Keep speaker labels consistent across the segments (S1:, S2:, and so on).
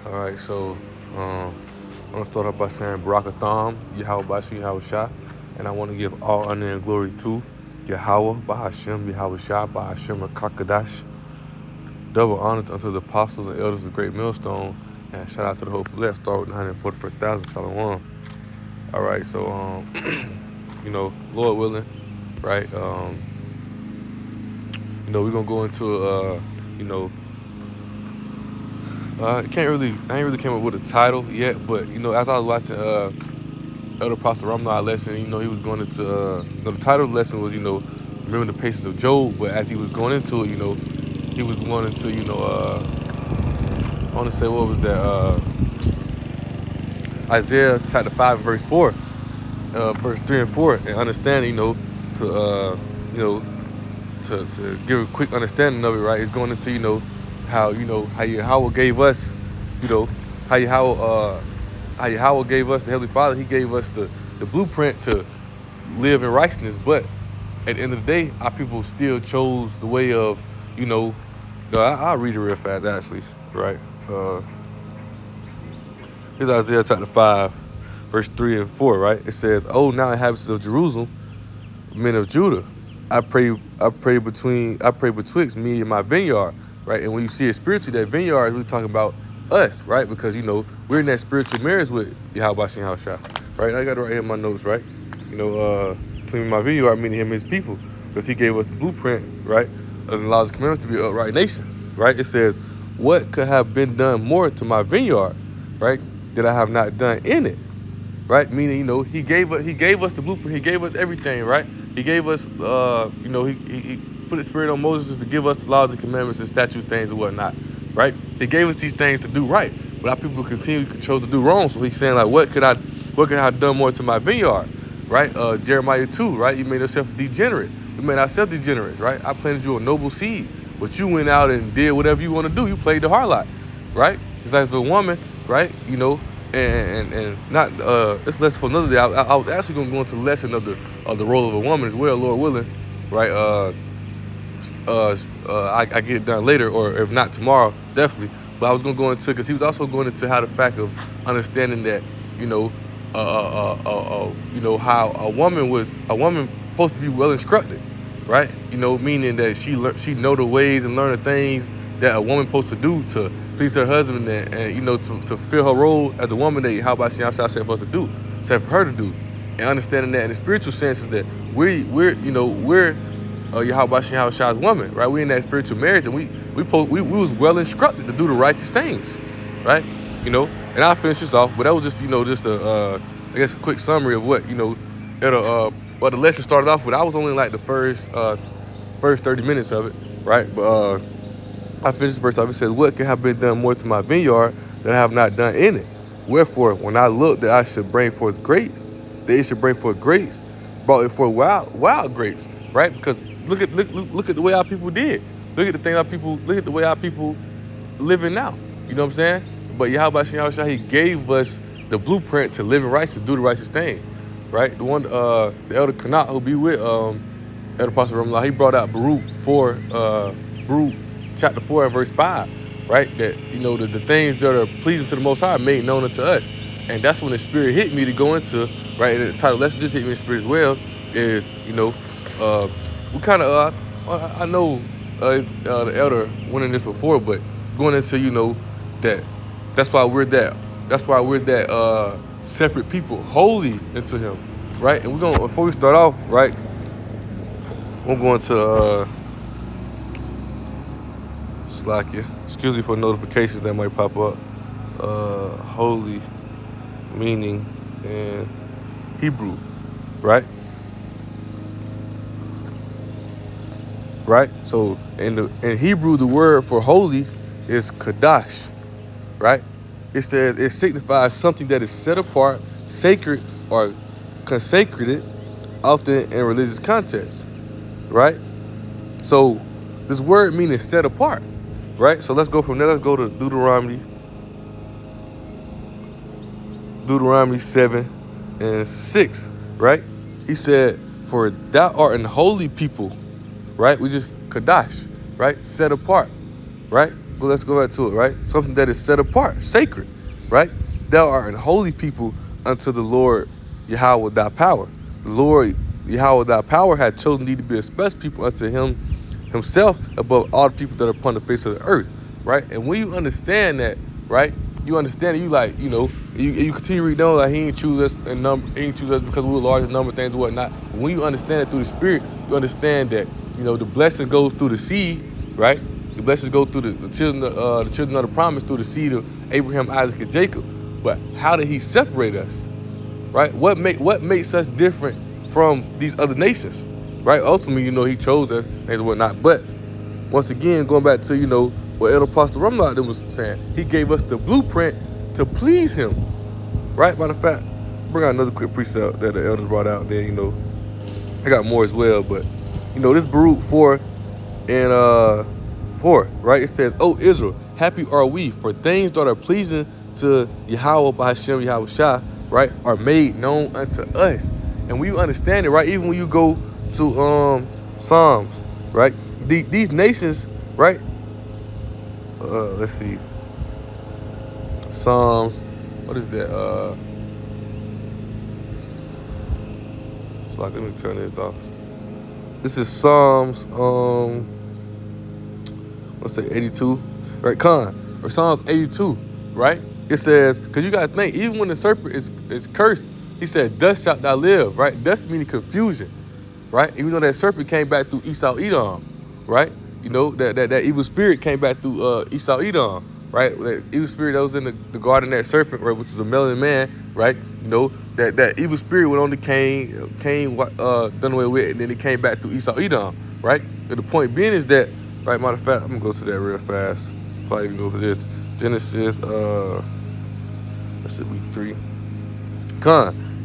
S1: All right, so I'm gonna start off by saying Barakatham, Yahweh Bashi Yahweh Shah, and I want to give all honor and glory to Yahweh, Bahashem, Yahweh Shah, Bahashem, Kakadash. Double honors unto the apostles and elders of Great Millstone, and shout out to the whole left start with 141,000 Shalom. All right, so Lord willing, right? We're gonna go into I ain't really came up with a title yet, but as I was watching Elder Pastor Ramnah lesson, he was going into the title of the lesson was, remember the patience of Job, but as he was going into it, he was going into, I want to say what was that, Isaiah chapter 5 verse 4, verse 3 and 4, and understanding, to give a quick understanding of it, right? It's going into, how Yahweh gave us, you know, how Yahweh gave us, the Heavenly Father, He gave us the blueprint to live in righteousness. But at the end of the day, our people still chose the way of, I'll read it real fast, actually, right? Here's Isaiah chapter 5, verse 3 and 4, right? It says, "Oh, now inhabitants of Jerusalem, men of Judah, I pray betwixt me and my vineyard," right? And when you see it spiritually, that vineyard is really talking about us, right? Because we're in that spiritual marriage with Yahweh Shem Shah, right? And I got it right here in my notes, right? Between my vineyard, meaning Him and His people, because He gave us the blueprint, right, of the laws and commandments to be an upright nation, right? It says, "What could have been done more to my vineyard, right, that I have not done in it?" Right? Meaning, He gave us the blueprint. He gave us everything, right? He gave us, he put His Spirit on Moses to give us the laws and commandments and statutes, things and whatnot, right? He gave us these things to do right, but our people continue to chose to do wrong. So He's saying, like, what could I have done more to my vineyard, right? Jeremiah 2, right? You made yourself degenerate. You made ourselves degenerates, right? I planted you a noble seed, but you went out and did whatever you want to do. You played the harlot, right? It's like the woman, right? And not it's less for another day. I was actually gonna go into the lesson of the role of a woman as well, Lord willing, right? I get it done later, or if not tomorrow, definitely. But I was gonna go into, because he was also going into how the fact of understanding that how a woman supposed to be well instructed, right? Meaning that she know the ways and learn the things that a woman supposed to do to please her husband, and to fulfill her role as a woman that how about she said for us to do, said for her to do, and understanding that in the spiritual sense is that we're Yahweh Shah's woman, right? We in that spiritual marriage, and we was well instructed to do the righteous things, right? And I'll finish this off, but that was just a I guess a quick summary of what what the lesson started off with. I was only like the first 30 minutes of it, right? But I finished the verse off. It says, "What could have been done more to my vineyard that I have not done in it? Wherefore, when I looked that I should bring forth grapes, that it should bring forth grapes, brought it forth wild grapes," right? Because look at the way our people did. Look at the way our people living now. You know what I'm saying? But Yahweh Shah, He gave us the blueprint to live in righteousness, do the righteous thing, right? The one, the Elder Kanat who be with Elder Pastor Ramlah, he brought out Baruch chapter 4 and verse 5, right? That the things that are pleasing to the Most High are made known unto us, and that's when the Spirit hit me to go into, right? And the title lesson just hit me in the Spirit as well. Is we kind of I know the elder went in this before, but going into that's why we're that separate people, holy into Him, right? And we're gonna, before we start off, right, I'm going to Slakia. Excuse me for notifications that might pop up. Holy meaning in Hebrew, right? Right? So in Hebrew, the word for holy is kadash, right? It says it signifies something that is set apart, sacred, or consecrated, often in religious context, right? So this word meaning set apart, right? So let's go from there. Let's go to Deuteronomy 7 and 6, right? He said, "For thou art an holy people," right? We just Kadash, right? Set apart, right? let's go back to it, right? Something that is set apart, sacred, right? Thou art an holy people unto the Lord Yahweh thy power. The Lord Yahweh thy power had chosen thee to be a special people unto him himself above all the people that are upon the face of the earth, right? And when you understand that, right, you understand it, you like, you continue to read down, like he ain't choose us in number, he ain't choose us because we were large in number of things and whatnot. But when you understand it through the Spirit, you understand that, the blessing goes through the seed, right? The blessings go through the children of the promise through the seed of Abraham, Isaac, and Jacob. But how did he separate us, right? What makes us different from these other nations, right? Ultimately, he chose us and whatnot. But once again, going back to, what Elder Apostle Rumlock was saying, he gave us the blueprint to please him, right? Matter of fact, bring out another quick precept that the elders brought out there, I got more as well, but, this Baruch 4 and 4, right? It says, "O Israel, happy are we, for things that are pleasing to Yahweh by Hashem Yahweh Shah, right, are made known unto us." And when you understand it, right, even when you go to Psalms, right, these nations, right, let's see, Psalms, what is that? So let me turn this off. This is Psalms, let's say 82, right? Or Psalms 82, right? It says, because you got to think, even when the serpent is cursed, he said, "Thus shalt thou live," right? Thus meaning confusion, right? Even though that serpent came back through Esau Edom, right? That evil spirit came back through Esau Edom, right? That evil spirit that was in the garden, that serpent, right, which was a melanin man, right? That evil spirit went on to Cain done away with, and then it came back through Esau Edom, right? But the point being is that, right, matter of fact, I'm going to go to that real fast. Probably even go to this. Genesis, that should be 3.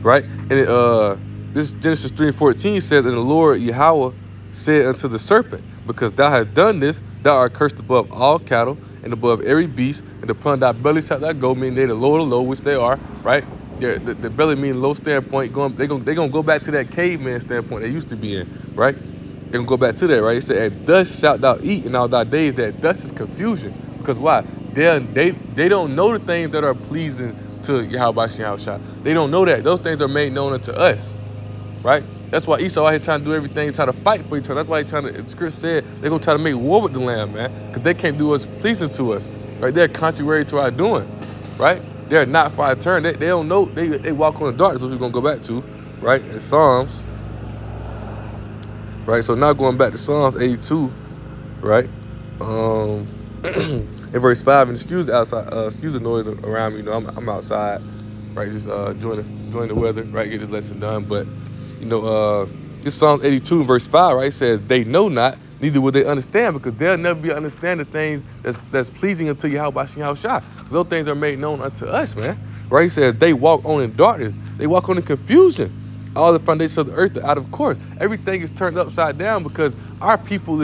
S1: Right? And this Genesis 3:14 says, "And the Lord Yahweh said unto the serpent, because thou hast done this, thou art cursed above all cattle, and above every beast, and upon thy belly shalt thou go," meaning they the low of the low, which they are, right? The belly meaning low standpoint. They're gonna go back to that caveman standpoint they used to be in, right? They're gonna go back to that, right? It said, "And thus shalt thou eat in all thy days." That thus is confusion. Because why? They don't know the things that are pleasing to Yahweh Shah. They don't know that. Those things are made known unto us, right? That's why Esau out here trying to do everything, try to fight for each other. That's why the script said they're going to try to make war with the Lamb, man, because they can't do what's pleasing to us, right? They're contrary to our doing, right? They're not for our turn. They don't know. They walk on the darkness, which we're going to go back to, right, in Psalms, right? So now going back to Psalms 82, right? In verse 5, and excuse the noise around me. I'm outside, right? Just enjoying the weather, right? Get this lesson done. But this Psalm 82 verse 5, right? It says, "They know not, neither will they understand," because they'll never be understand the things that's pleasing unto Yahweh Shah. Those things are made known unto us, man. Right? He says, "They walk on in darkness, they walk on in confusion. All the foundations of the earth are out of course." Everything is turned upside down because our people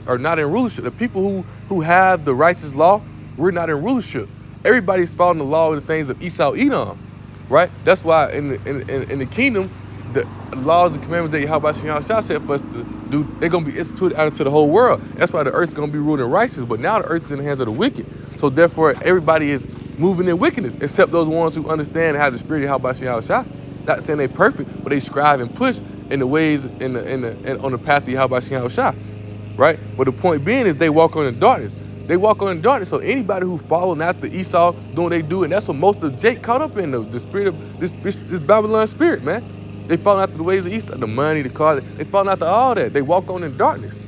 S1: are not in rulership. The people who have the righteous law, we're not in rulership. Everybody's following the law and the things of Esau Edom, right? That's why in the kingdom, the laws and commandments that Yahweh Shah said for us to do, they're gonna be instituted out into the whole world. That's why the earth is gonna be ruled in righteousness. But now the earth is in the hands of the wicked. So therefore, everybody is moving in wickedness, except those ones who understand and have the spirit of Yahweh Shah. Not saying they're perfect, but they strive and push in the ways on the path of Yahweh Shah. Right? But the point being is they walk on in darkness. They walk on in darkness. So anybody who following after Esau doing what they do, and that's what most of Jake caught up in, the spirit of this Babylon spirit, man. They following after the ways of Esau, the money, the car. They following after all that. They walk on in darkness.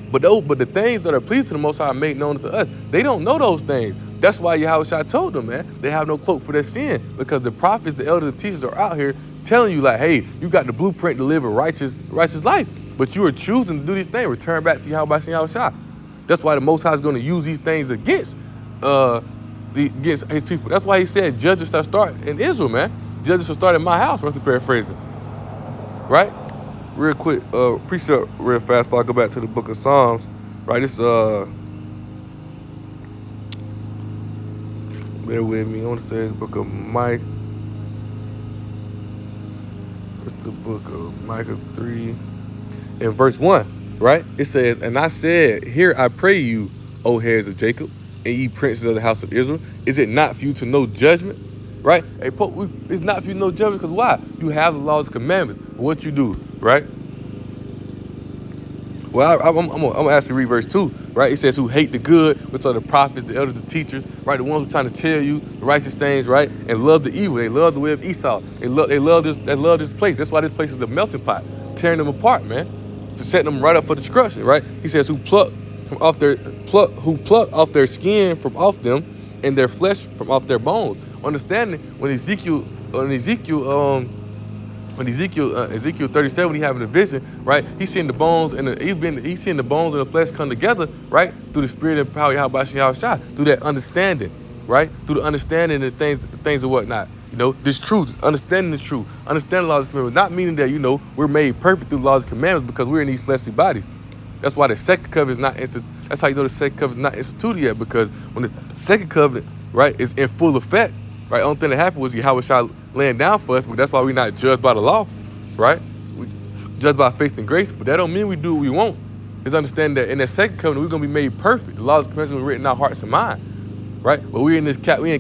S1: But the things that are pleasing to the Most High are made known to us. They don't know those things. That's why Yahweh told them, man, they have no cloak for their sin, because the prophets, the elders, the teachers are out here telling you, like, hey, you got the blueprint to live a righteous life. But you are choosing to do these things. Return back to Yahweh Shah. That's why the Most High is going to use these things against his people. That's why he said judges shall start in Israel, man. Judges shall start in my house, roughly paraphrasing. Right? Real quick, precept real fast before I go back to the book of Psalms. Right? It's bear with me. I want to say the book of Micah. It's the book of Micah 3. In verse 1, right? It says, "And I said, Hear, I pray you, O heirs of Jacob, and ye princes of the house of Israel? Is it not for you to know judgment? Right? Hey, it's not for you to know judgment, because why? You have the laws and commandments. What you do, right? Well, I'm gonna ask you to read verse 2, right? It says, who hate the good, which are the prophets, the elders, the teachers, right? The ones who are trying to tell you the righteous things, right? And love the evil. They love the way of Esau. They love this place. That's why this place is the melting pot, tearing them apart, man, to set them right up for destruction, right? He says, who pluck off their skin from off them, and their flesh from off their bones. Understanding when Ezekiel 37, when he having a vision, right? He's seeing the bones and he's seeing the bones and the flesh come together, right? Through the spirit and power of Yahweh Shai, through that understanding, right? Through the understanding of things and whatnot. You know, this truth, understanding this truth, understanding the laws and commandments, not meaning that, you know, we're made perfect through the laws and commandments because we're in these fleshly bodies. That's why the second covenant is not that's how you know the second covenant is not instituted yet, because when the second covenant, right, is in full effect, right, the only thing that happened was Yahweh Shai laying down for us, but that's why we're not judged by the law, right? We judged by faith and grace, but that don't mean we do what we want. It's understanding that in that second covenant, we're going to be made perfect. The laws and commandments are written in our hearts and mind, right? But we're in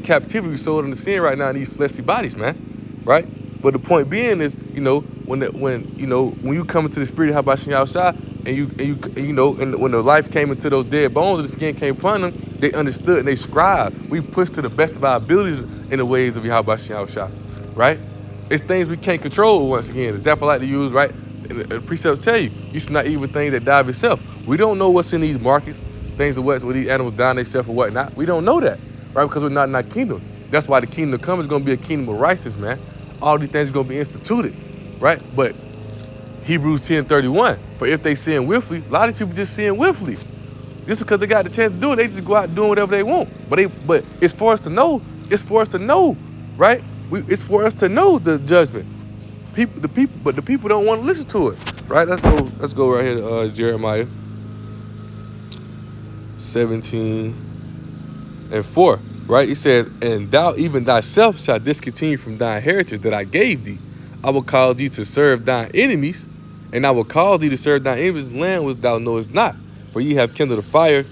S1: captivity. We're sold into sin right now in these fleshly bodies, man, right? But the point being is, you know, when you come into the spirit of Habashim Yahushua, and when the life came into those dead bones and the skin came upon them, they understood and they scribed. We pushed to the best of our abilities in the ways of Yahweh Yahushua, right? It's things we can't control. Once again, the example I like to use, right? And the precepts tell you should not eat with things that die of itself. We don't know what's in these markets, things of where these animals dying themselves or whatnot. We don't know that, right? Because we're not in our kingdom. That's why the kingdom to come is going to be a kingdom of righteousness, man. All these things are going to be instituted, right? But Hebrews 10:31, for if they sin willfully, a lot of people just sin willfully. Just because they got the chance to do it, they just go out doing whatever they want. But it's for us to know. It's for us to know, right? It's for us to know the judgment. But the people don't want to listen to it, right? Let's go right here to Jeremiah 17:4, right? He says, and thou even thyself shalt discontinue from thine heritage that I gave thee. I will cause thee to serve thine enemies, and I will cause thee to serve thine enemies' land which thou knowest not. For ye have kindled a fire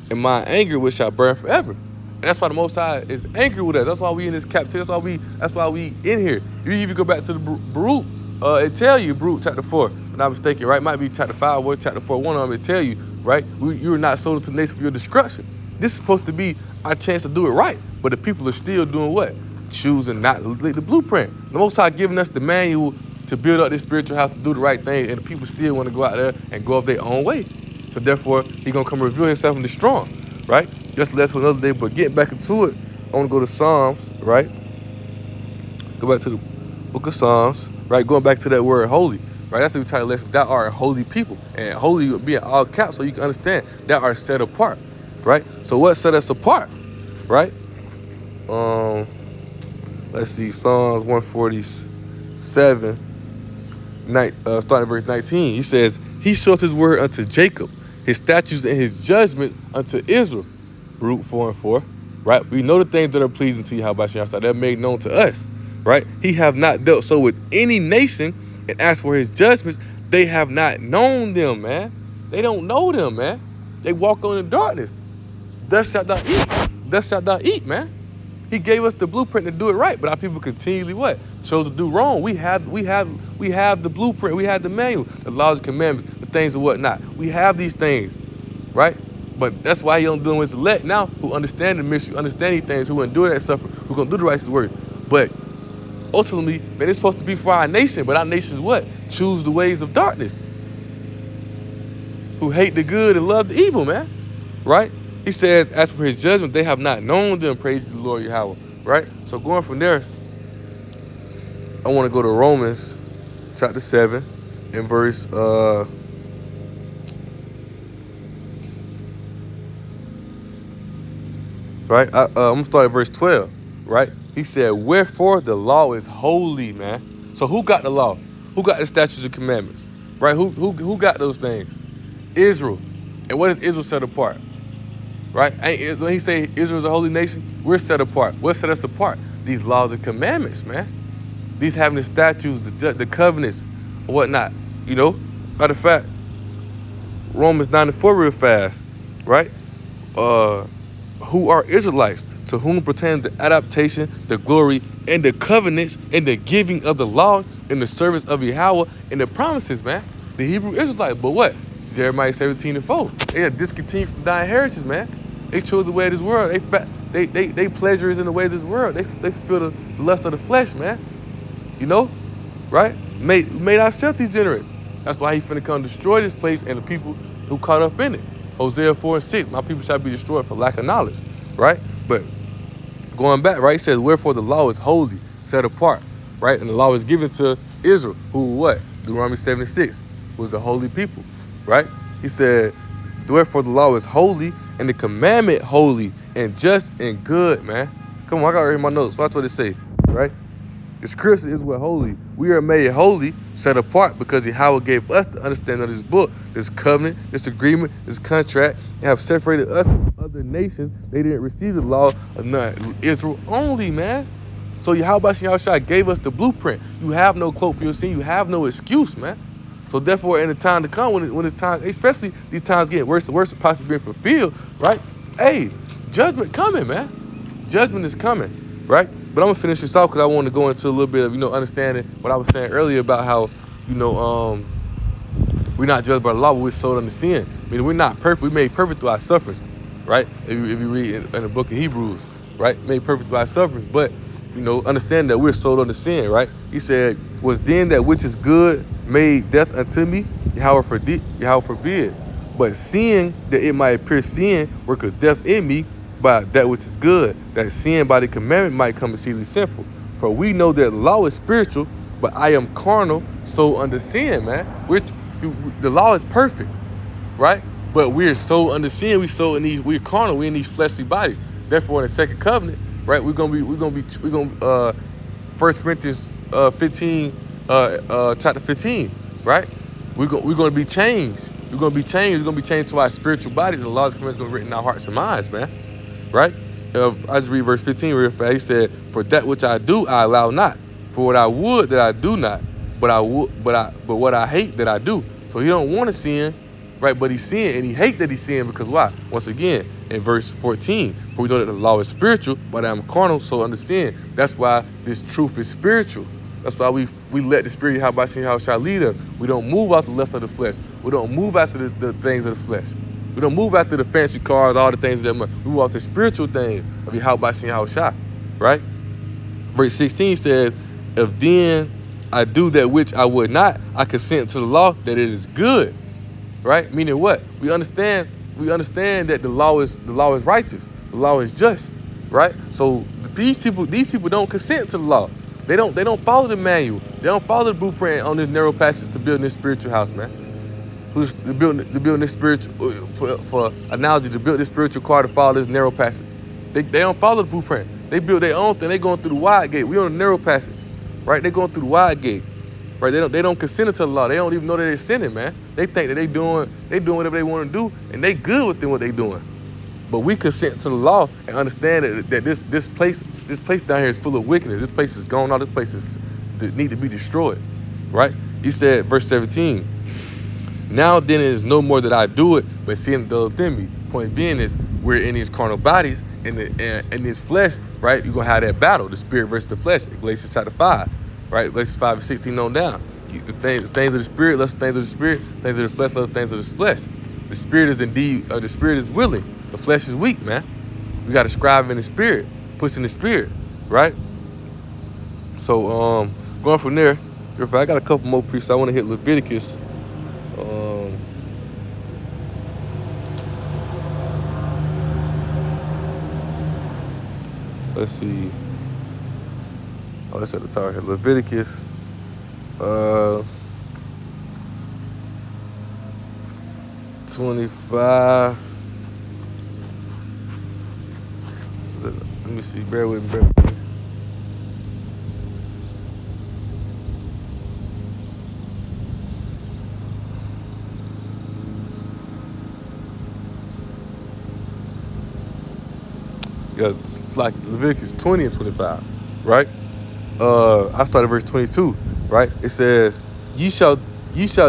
S1: in my anger which shall burn forever. And that's why the Most High is angry with us. That's why we in this captivity. That's why we in here. You even go back to the Baruch, it tell you, Baruch chapter 4, if I'm not mistaken, right? Might be chapter 5 or chapter 4, one of them, it tell you, right? You are not sold to the nation for your destruction. This is supposed to be our chance to do it right. But the people are still doing what? Choosing not to lead the blueprint. The Most High giving us the manual to build up this spiritual house, to do the right thing, and the people still want to go out there and go up their own way. So therefore, He's going to come reveal Himself and destroy them, right? Just left for another day, but getting back into it, I want to go to Psalms, right? Go back to the book of Psalms, right? Going back to that word holy, right? That's the title lesson. Thou art a holy people. And holy would be in all caps so you can understand that are set apart, right? So what set us apart, right? Let's see, Psalms 147, starting at verse 19. He says, He showeth His word unto Jacob, His statutes and His judgment unto Israel. Baruch 4:4, right? We know the things that are pleasing to Yahweh Shai, they're made known to us, right? He have not dealt so with any nation, and as for His judgments, they have not known them, man. They don't know them, man. They walk on in darkness. Thus shalt thou eat. Thus shalt thou eat, man. He gave us the blueprint to do it right, but our people continually what? Chose to do wrong. We have the blueprint. We have the manual, the laws and commandments, the things and whatnot. We have these things, right? But that's why He don't do them with His elect now, who understand the mystery, understand these things, who endure that suffering, who gonna do the righteous work. But ultimately, man, it's supposed to be for our nation, but our nation is what? Choose the ways of darkness. Who hate the good and love the evil, man. Right? He says, as for His judgment, they have not known them, praise the Lord Yahweh. Right? So going from there, I want to go to Romans chapter 7 and verse right? I'm gonna start at verse 12, right? He said, wherefore the law is holy, man. So who got the law? Who got the statutes and commandments? Right? Who got those things? Israel. And what is Israel set apart? Right? When He say Israel is a holy nation, we're set apart. What set us apart? These laws and commandments, man. These having the statutes, the covenants, or whatnot. You know? Matter of fact, Romans 9:4 real fast, right? uh, who are Israelites, to whom pertain the adaptation, the glory, and the covenants, and the giving of the law, and the service of Yahweh, and the promises, man. The Hebrew Israelites, but what? Jeremiah 17:4. They are discontinued from thy inheritance, man. They chose the way of this world. They pleasure is in the ways of this world. They feel the lust of the flesh, man. You know, right? Made ourselves degenerates. That's why he finna come destroy this place and the people who caught up in it. Hosea 4:6, my people shall be destroyed for lack of knowledge, right? But going back, right, he says, wherefore the law is holy, set apart, right? And the law is given to Israel, who what? Deuteronomy 7:6, was a holy people, right? He said, wherefore the law is holy, and the commandment holy, and just and good, man. Come on, I got to read my notes. Watch what it say, right? The scripture is what holy. We are made holy, set apart, because Yahweh gave us the understanding of this book, this covenant, this agreement, this contract, and have separated us from other nations. They didn't receive the law of none. Israel only, man. So Yahweh Shai gave us the blueprint. You have no cloak for your sin. You have no excuse, man. So therefore, in the time to come, when it's time, especially these times getting worse and worse, possibly being fulfilled, right? Hey, judgment coming, man. Judgment is coming, right? But I'm gonna finish this out because I want to go into a little bit of, understanding what I was saying earlier about how, we're not judged by the law, but we're sold under sin. I mean, we're not perfect. We're made perfect through our sufferings, right? If you read in the book of Hebrews, right? Made perfect through our sufferings, but, understand that we're sold under sin, right? He said, was then that which is good made death unto me? Yahweh forbid. But seeing that it might appear sin worketh death in me, by that which is good, that sin by the commandment might come exceedingly sinful. For we know that law is spiritual, but I am carnal, so under sin, man. The law is perfect, right? But we're so under sin. We're carnal. We're in these fleshly bodies. Therefore, in the second covenant, right? We're gonna 1 Corinthians 15, chapter 15, right? We're gonna be changed. We're gonna be changed. We're gonna be changed to our spiritual bodies, and the laws and commandments gonna be written in our hearts and minds, man. Right? I just read verse 15 real fast. He said, for that which I do, I allow not. For what I would that I do not, but what I hate that I do. So he don't want to sin, right? But he's sin, and he hate that he's sin because why? Once again, in verse 14, for we know that the law is spiritual, but I am carnal, so under sin. That's why this truth is spiritual. That's why we let the Spirit of Yahweh shall lead us. We don't move out the lust of the flesh. We don't move after the things of the flesh. We don't move after the fancy cars, all the things that we move off the spiritual thing of Yahweh Shai, right? Verse 16 says, if then I do that which I would not, I consent to the law that it is good, right? Meaning what? We understand that the law is righteous, the law is just, right? So these people don't consent to the law. They don't follow the manual. They don't follow the blueprint on this narrow passage to build this spiritual house, man. Who's building this spiritual, for analogy, to build this spiritual car to follow this narrow passage. They don't follow the blueprint. They build their own thing. They going through the wide gate. We on the narrow passage, right? They going through the wide gate, right? They don't consent to the law. They don't even know that they're sinning, man. They think that they doing whatever they want to do, and they good with what they doing. But we consent to the law and understand that this place down here is full of wickedness. This place is gone. All this place is need to be destroyed, right? He said, verse 17. Now then it is no more that I do it, but sin does within me. Point being is, we're in these carnal bodies, and in this flesh, right? You're going to have that battle, the spirit versus the flesh. Galatians chapter 5, right? Galatians 5:16 on down. The things of the spirit, lust things of the spirit, things of the flesh, lust things of the flesh. The spirit is the spirit is willing. The flesh is weak, man. We got to strive in the spirit, push in the spirit, right? So, going from there, I got a couple more priests. I want to hit Leviticus. Let's see. Oh, that's at the top here. Leviticus. 25. Let me see. Bear with me. Yeah, it's like Leviticus 20 and 25, right? I started verse 22, right? It says, ye shall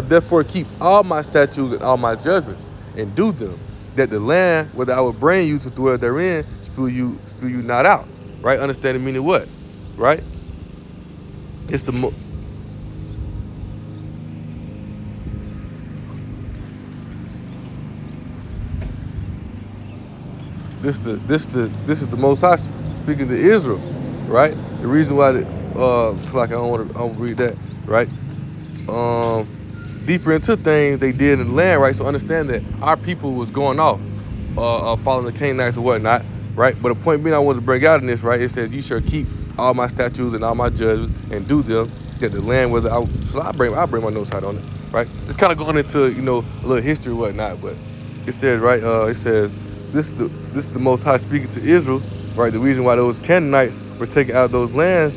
S1: therefore keep all my statutes and all my judgments and do them. that the land, whether I would bring you to dwell therein, spew you not out. Right? Understanding meaning what? Right? It's the this is the Most High speaking to Israel, right? The reason why it's like I don't read that, right? Deeper into things they did in the land, right? So understand that our people was going off, following the Canaanites or whatnot, right? But the point being I want to bring out in this, right? It says, "You shall keep all my statutes and all my judgments and do them, that the land whether I." So I bring my notes out on it, right? It's kind of going into a little history or whatnot, but it says right, it says this is the Most High speaking to Israel, right? The reason why those Canaanites were taken out of those lands,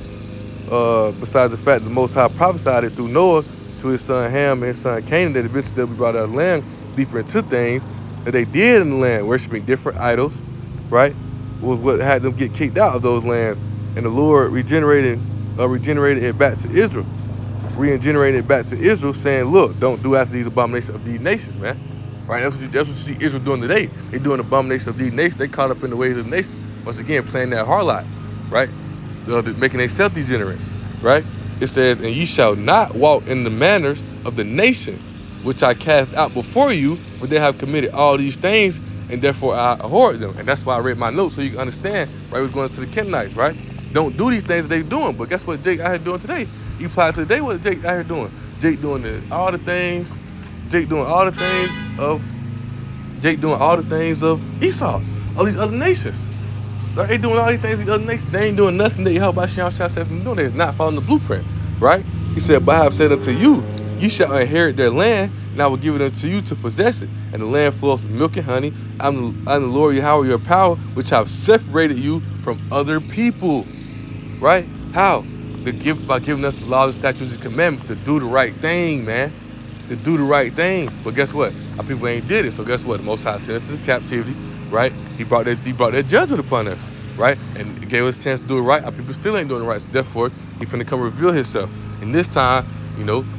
S1: besides the fact that the Most High prophesied it through Noah to his son Ham and his son Canaan, that eventually they'll be brought out of the land, deeper into things that they did in the land, worshiping different idols, right? Was what had them get kicked out of those lands. And the Lord regenerated it back to Israel. Regenerated it back to Israel, saying, look, don't do after these abominations of these nations, man. Right? That's what you see Israel doing today. They're doing abominations of these nations. They caught up in the ways of the nations. Once again, playing that harlot, right? Making themselves degenerates, right? It says, and ye shall not walk in the manners of the nation which I cast out before you, for they have committed all these things, and therefore I abhorred them. And that's why I read my notes, so you can understand, right? We're going to the Canaanites, right? Don't do these things that they're doing. But guess what Jake out here doing today? You apply to today what Jake out here doing. Jake doing all the things. Jake doing all the things of Esau, all these other nations. They doing all these things these other nations. They ain't doing nothing that Yahweh Shem said from doing. They're not following the blueprint, right? He said, but I have said unto you, ye shall inherit their land, and I will give it unto you to possess it. And the land flows with milk and honey. I'm the Lord Yahweh, your power, which have separated you from other people. Right? How? By giving us the laws, statutes, and commandments to do the right thing, man. To do the right thing. But guess what? Our people ain't did it. So guess what? The Most High sent us to captivity, right? He brought that judgment upon us, right? And it gave us a chance to do it right. Our people still ain't doing it right. So therefore, He finna come reveal Himself. And this time,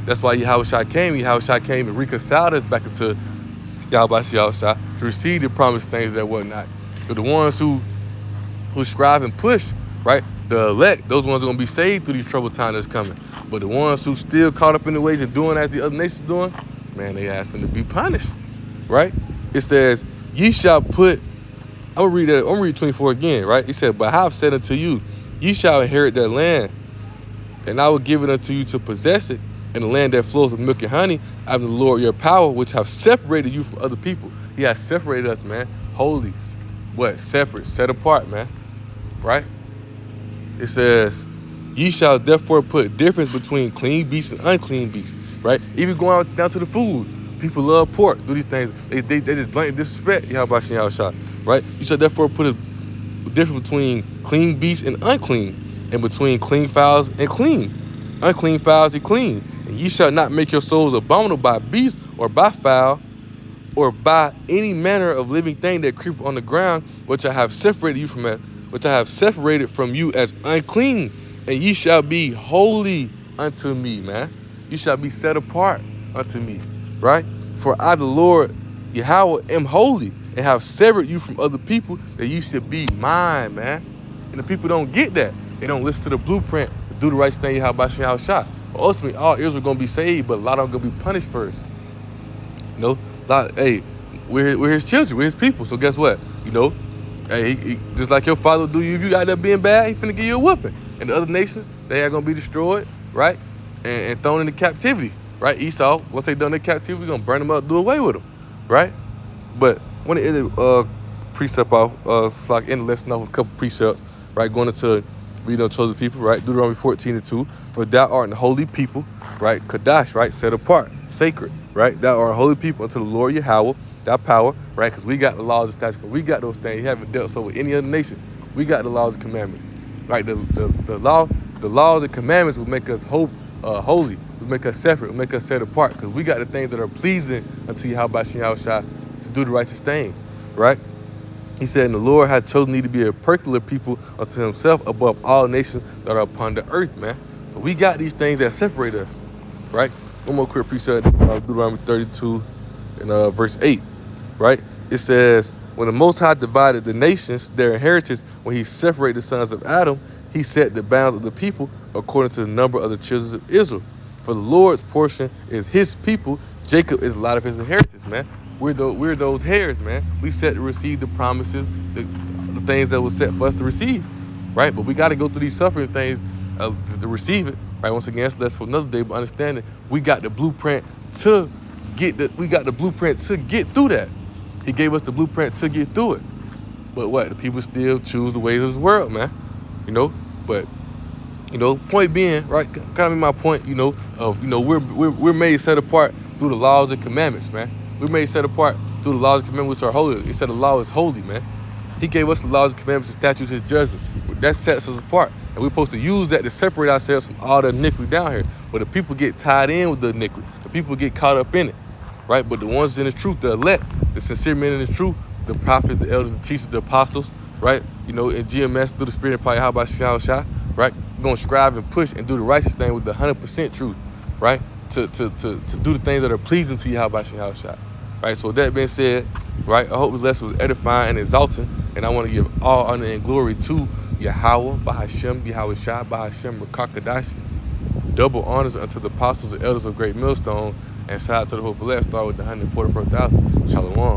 S1: that's why Yahweh came. Yahweh came and reconciled us back into Yahweh to receive the promised things that whatnot. But the ones who strive and push, right? The elect, those ones are going to be saved through these troubled times that's coming. But the ones who still caught up in the ways and doing as the other nations doing, man, they ask them to be punished, right? It says, ye shall put, I'm going to read 24 again, right? He said, but I have said unto you, ye shall inherit that land, and I will give it unto you to possess it, and the land that flows with milk and honey. I am the Lord your power, which have separated you from other people. He has separated us, man. Holy, what? Separate, set apart, man, right? It says, ye shall therefore put difference between clean beasts and unclean beasts, right? Even going out down to the food. People love pork, do these things. They just blatantly disrespect Yahweh Shah, right? You shall therefore put a difference between clean beasts and unclean, and between clean fowls and clean. Unclean fowls and clean. And ye shall not make your souls abominable by beast or by fowl, or by any manner of living thing that creep on the ground, which I have separated you from which I have separated from you as unclean, and ye shall be holy unto me, man. You shall be set apart unto me, right? For I, the Lord Yahweh, am holy, and have severed you from other people, that ye should be mine, man. And the people don't get that. They don't listen to the blueprint to do the right thing, Yahweh Shah. But ultimately, all Israel gonna be saved, but a lot of them gonna be punished first. Hey, we're his children, we're his people. So guess what? Hey, he, just like your father do you, if you got there being bad, he finna give you a whooping. And the other nations, they are gonna be destroyed, right? And thrown into captivity, right? Esau, once they done their captivity, we're gonna burn them up, do away with them, right? But when it ended precept off, so I ended the lesson off with a couple precepts, right? Going into chosen people, right? Deuteronomy 14:2. For thou art an holy people, right? Kadash, right? Set apart, sacred, right? Thou art a holy people unto the Lord Yahweh, thy power, right? Because we got the laws and statutes, we got those things. You haven't dealt so with any other nation. We got the laws and commandments, right? The laws and commandments will make us holy, will make us separate, will make us set apart, because we got the things that are pleasing unto Yahweh to do the righteous thing, right? He said, and the Lord has chosen thee to be a peculiar people unto himself above all nations that are upon the earth, man. So we got these things that separate us, right? One more quick precept, Deuteronomy 32 and verse 8, right? It says, when the Most High divided the nations, their inheritance, when he separated the sons of Adam, he set the bounds of the people according to the number of the children of Israel. For the Lord's portion is his people. Jacob is a lot of his inheritance, man. We're those hairs, man. We set to receive the promises, the things that was set for us to receive, right? But we got to go through these suffering things to receive it, right? Once again, that's for another day, but understanding we got the blueprint to get through that. He gave us the blueprint to get through it. But what? The people still choose the ways of this world, man. You know? But, you know, point being, right, kind of my point, you know, of, you know, we're made set apart through the laws and commandments, man. We're made set apart through the laws and commandments which are holy. He said the law is holy, man. He gave us the laws and commandments and statutes and judgments. That sets us apart. And we're supposed to use that to separate ourselves from all the iniquity down here. But the people get tied in with the iniquity. The people get caught up in it, right? But the ones in the truth, the elect, the sincere men in the truth, the prophets, the elders, the teachers, the apostles, right? You know, in GMS, through the spirit and power, how about Shah, right? We're going to strive and push and do the righteous thing with the 100% truth, right? To do the things that are pleasing to you, how about Shah, right? So with that being said, right, I hope this lesson was edifying and exalting, and I want to give all honor and glory to Yahweh, Bahashem, Yahweh Shah, Bahashem, Rakakadashi. Double honors unto the apostles and elders of Great Millstone, and shout out to the whole elect, start with the 144,000. Shalom.